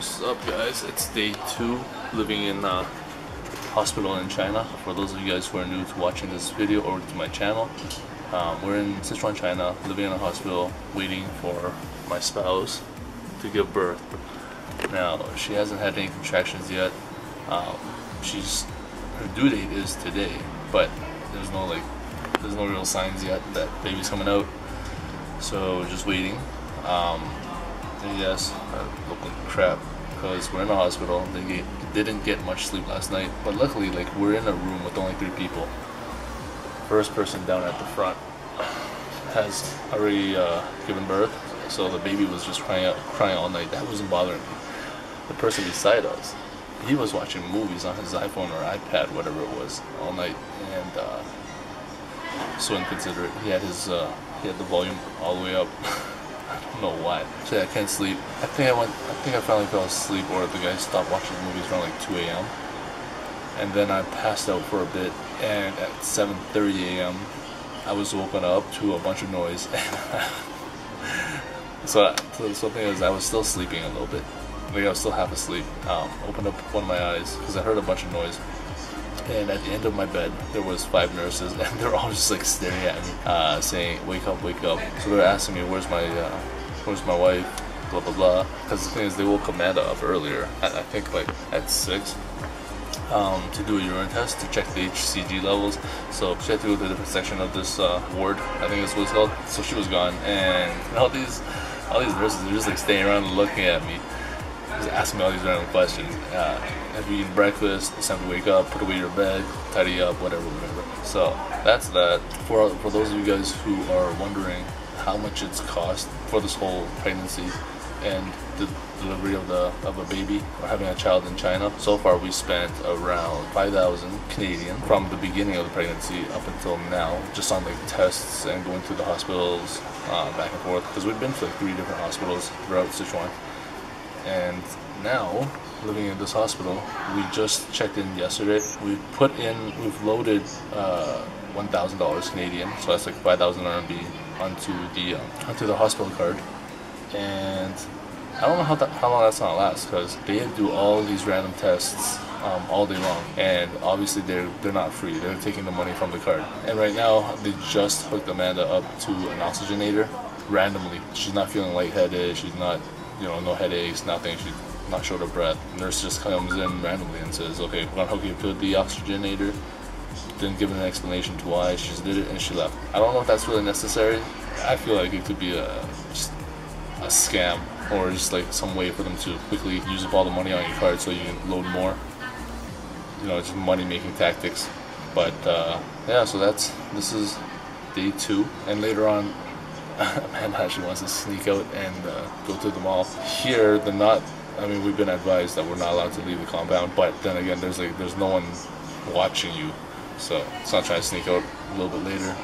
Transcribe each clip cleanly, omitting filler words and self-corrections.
What's up, guys? It's day 2 living in a hospital in China. For those of you guys who are new to watching this video or to my channel, we're in Sichuan China, living in a hospital, waiting for my spouse to give birth. Now, she hasn't had any contractions yet. Her due date is today, but there's no real signs yet that baby's coming out. So just waiting. And yes, I look like crap because we're in a hospital. They didn't get much sleep last night, but luckily, we're in a room with only 3 people. First person down at the front has already given birth, so the baby was just crying all night. That wasn't bothering me. The person beside us, he was watching movies on his iPhone or iPad, whatever it was, all night, and so inconsiderate. He had the volume all the way up. I don't know why. So yeah, I can't sleep. I think I finally fell asleep, or the guy stopped watching movies around 2 a.m. And then I passed out for a bit, and at 7:30 a.m. I was woken up to a bunch of noise. So the thing is, I was still sleeping a little bit. I was still half asleep. Opened up one of my eyes because I heard a bunch of noise. And at the end of my bed, there was 5 nurses, and they're all just staring at me, saying, "Wake up, wake up." So they're asking me, "Where's my wife?" Blah blah blah. Because the thing is, they woke Amanda up earlier. I think at 6, to do a urine test to check the HCG levels. So she had to go to a different section of this ward. I think that's what it's called. So she was gone, and all these nurses are just staying around and looking at me, just asking me all these random questions. Have you eaten breakfast? It's time to wake up, put away your bed, tidy up, whatever. So that's that. For those of you guys who are wondering how much it's cost for this whole pregnancy and the delivery of a baby or having a child in China, so far we spent around 5,000 Canadian from the beginning of the pregnancy up until now, just on tests and going to the hospitals back and forth, because we've been to 3 different hospitals throughout Sichuan. And now, living in this hospital, we just checked in yesterday. We've loaded $1,000 Canadian, so that's 5,000 RMB onto the hospital card. And I don't know how long that's gonna last, because they do all these random tests all day long, and obviously they're not free. They're taking the money from the card. And right now they just hooked Amanda up to an oxygenator randomly. She's not feeling lightheaded. She's not, no headaches, nothing. She's not short of breath. The nurse just comes in randomly and says, "Okay, we're gonna hook you to the oxygenator." Didn't give an explanation to why. She just did it and she left. I don't know if that's really necessary. I feel like it could be just a scam, or just some way for them to quickly use up all the money on your card so you can load more. Just money making tactics. But yeah, so this is day 2, and later on, Amanda actually wants to sneak out and go to the mall. Here, we've been advised that we're not allowed to leave the compound, but then again, there's no one watching you, so it's not trying to sneak out a little bit later.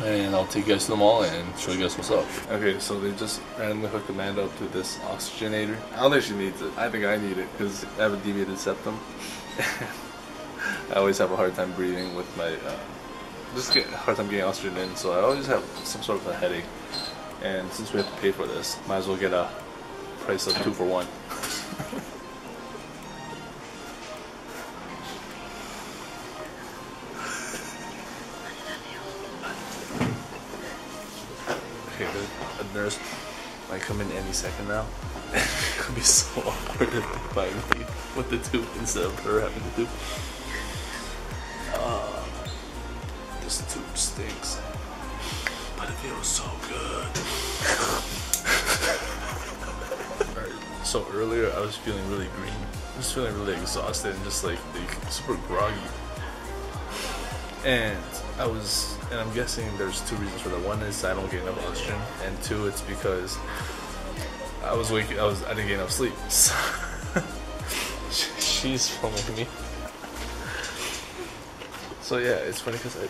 And I'll take you guys to the mall and show you guys what's up. Okay, so they just randomly hooked Amanda up to this oxygenator. I don't think she needs it. I think I need it because I have a deviated septum. I always have a hard time breathing with my, just get a hard time getting oxygen in, so I always have some sort of a headache. And since we have to pay for this, might as well get a price of 2 for 1. Okay, the nurse might come in any second now. It could be so awkward if they find me with the tube instead of her having the tube. This tube stinks, but it feels so good. Alright, so earlier I was feeling really green. I was feeling really exhausted and just super groggy. And I'm guessing there's 2 reasons for that. One is I don't get enough oxygen, and 2, it's because I didn't get enough sleep. She's filming me. So yeah, it's funny because okay,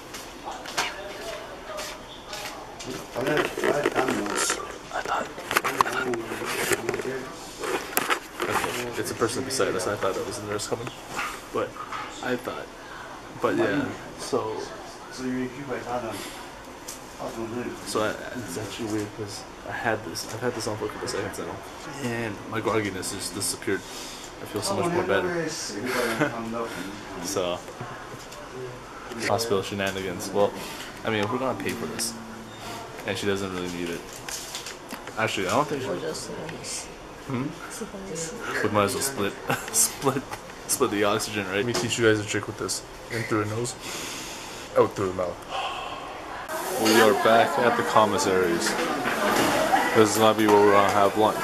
it's a person beside us. I thought that was the nurse coming, but yeah. So you by So it's actually weird because I've had this on for a couple seconds now, and my grogginess just disappeared. I feel so much more better. So, hospital shenanigans. Well, I mean, if we're gonna pay for this, and she doesn't really need it. Actually, I don't think she. We might as well split the oxygen, right? Let me teach you guys a trick with this. In through the nose, out through the mouth. We are back at the commissaries. This is gonna be where we're gonna have lunch.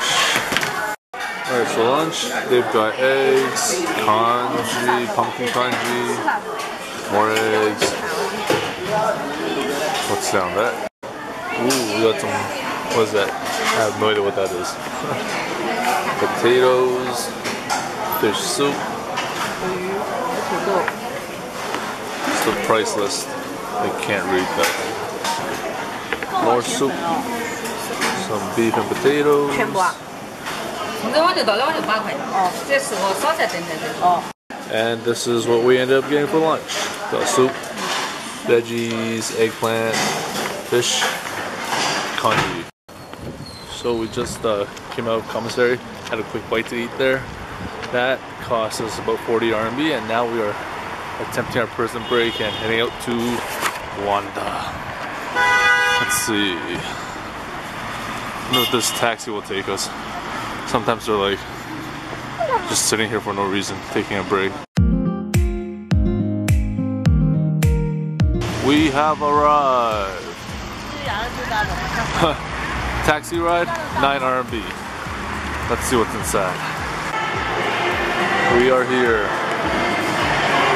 Alright, so lunch, they've got eggs, congee, pumpkin congee, more eggs. What's down that? Ooh, we got some, what is that? I have no idea what that is. Potatoes, fish soup. It's the price list. I can't read that. More soup, some beef and potatoes. And this is what we ended up getting for lunch. Got soup, veggies, eggplant, fish, congee. So we just came out of commissary, had a quick bite to eat there. That cost us about 40 RMB, and now we are attempting our prison break and heading out to WANDA. Let's see. I don't know if this taxi will take us. Sometimes they're like just sitting here for no reason, taking a break. We have arrived. Taxi ride, 9 RMB. Let's see what's inside. We are here.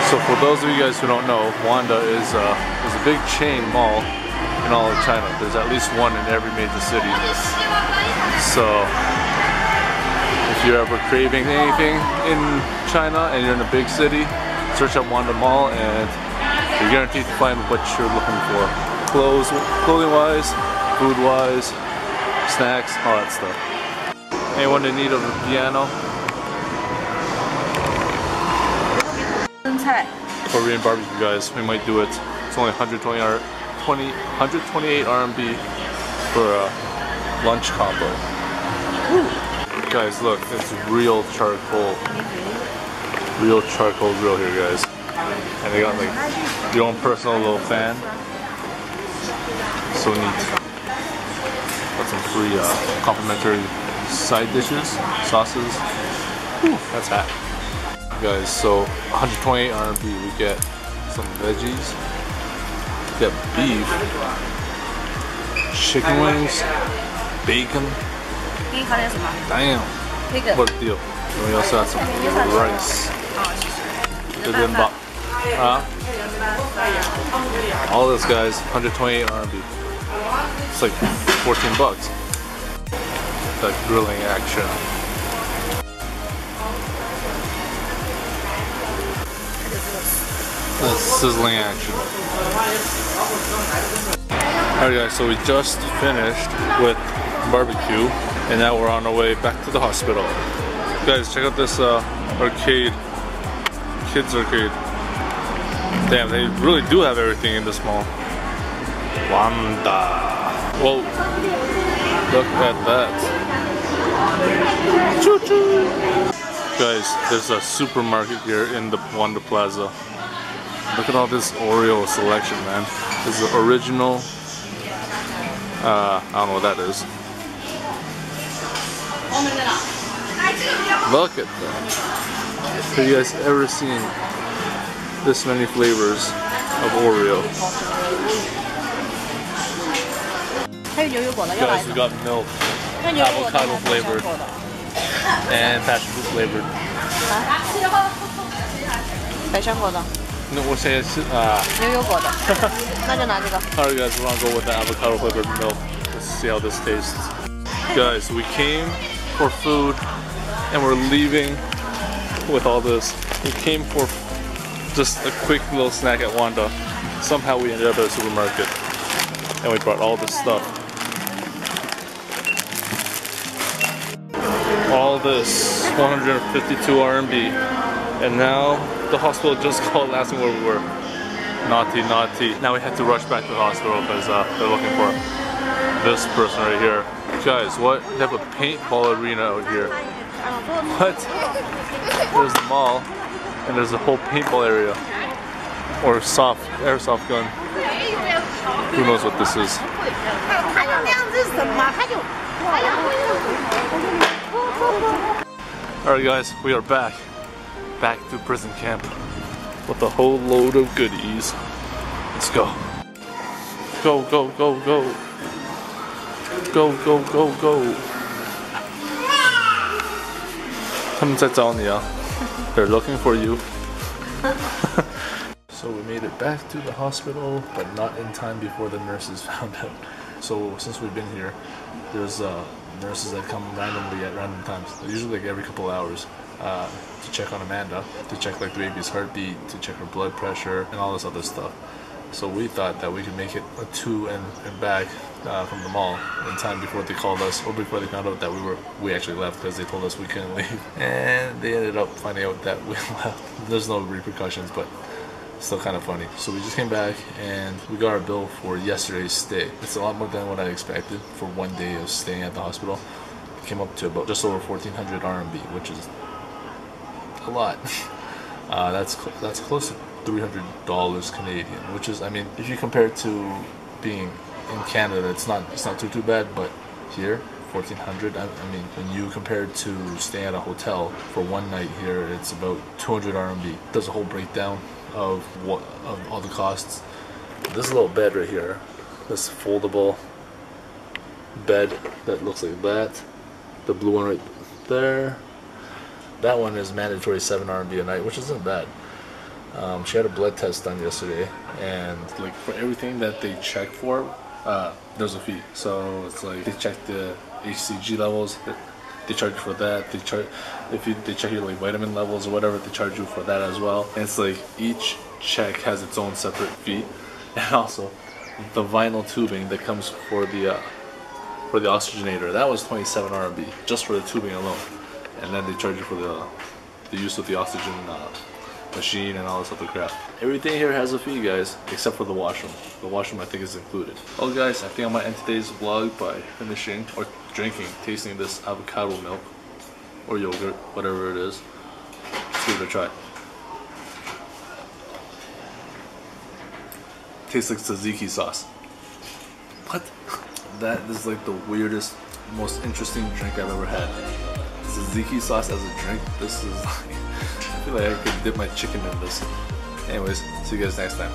So for those of you guys who don't know, WANDA is a big chain mall in all of China. There's at least one in every major city. So if you're ever craving anything in China and you're in a big city, search up WANDA Mall and you're guaranteed to find what you're looking for. Clothing wise, food wise, snacks, all that stuff. Anyone in need of a piano? Korean barbecue, guys. We might do it. It's only 128 RMB for a lunch combo. Woo. Guys, look, it's real charcoal grill here, guys. And they got like their own personal little fan. So neat. Got some free complimentary side dishes, sauces. Whew, that's hot. Guys, so 128 RMB, we get some veggies, we get beef, chicken wings, bacon. Damn, what a deal. And we also got some rice. All this, guys, 128 RMB. It's like 14 bucks. That grilling action. The sizzling action. Alright guys, so we just finished with barbecue and now we're on our way back to the hospital. Guys, check out this arcade, kids arcade. Damn, they really do have everything in this mall. WANDA. Whoa, look at that. Choo choo. Guys, there's a supermarket here in the WANDA Plaza. Look at all this Oreo selection, man. This is the original. I don't know what that is. Look at that. Have you guys ever seen this many flavors of Oreo? Guys, we got milk, avocado flavored, and passion fruit flavored. No, we'll say it's Alright guys, we're gonna go with the avocado flavored milk. Let's see how this tastes. Guys, we came for food and we're leaving with all this. We came for just a quick little snack at WANDA. Somehow we ended up at a supermarket and we brought all this stuff. All this, 152 RMB. And now the hospital just called asking where we were. Naughty, naughty. Now we had to rush back to the hospital because they're looking for this person right here. Guys, what? They have a paintball arena out here. What? There's the mall, and there's a whole paintball area. Or airsoft gun. Who knows what this is? Alright guys, we are back to prison camp with a whole load of goodies. Let's go. Go, go, go, go. Go, go, go, go. 他们在找你啊. They're looking for you. So we made it back to the hospital, but not in time before the nurses found out. So since we've been here, there's nurses that come randomly at random times, usually like every couple hours, to check on Amanda, to check like the baby's heartbeat, to check her blood pressure, and all this other stuff. So we thought that we could make it to and back from the mall in time before they called us, or before they found out that we actually left, because they told us we couldn't leave. And they ended up finding out that we left. There's no repercussions, but still kind of funny. So we just came back and we got our bill for yesterday's stay. It's a lot more than what I expected for one day of staying at the hospital. It came up to about just over 1,400 RMB, which is a lot. That's close to $300 Canadian, which is, I mean, if you compare it to being in Canada, it's not too bad, but here 1,400. I mean, when you compare it to staying at a hotel for one night here, it's about 200 RMB. There's a whole breakdown of all the costs. This little bed right here, this foldable bed that looks like that, the blue one right there, that one is mandatory 7 RMB a night, which isn't bad. She had a blood test done yesterday, and like for everything that they check for, there's a fee. So it's like they check the HCG levels, they charge you for that. They check your like vitamin levels or whatever, they charge you for that as well. And it's like each check has its own separate fee, and also the vinyl tubing that comes for the oxygenator, that was 27 RMB just for the tubing alone. And then they charge you for the use of the oxygen machine and all this other crap. Everything here has a fee, guys, except for the washroom. The washroom I think is included. Oh guys, I think I might end today's vlog by finishing or tasting this avocado milk or yogurt, whatever it is. Let's give it a try. Tastes like tzatziki sauce. What? That is like the weirdest, most interesting drink I've ever had. Tzatziki sauce as a drink. This is like, I feel like I could dip my chicken in this. Anyways, see you guys next time.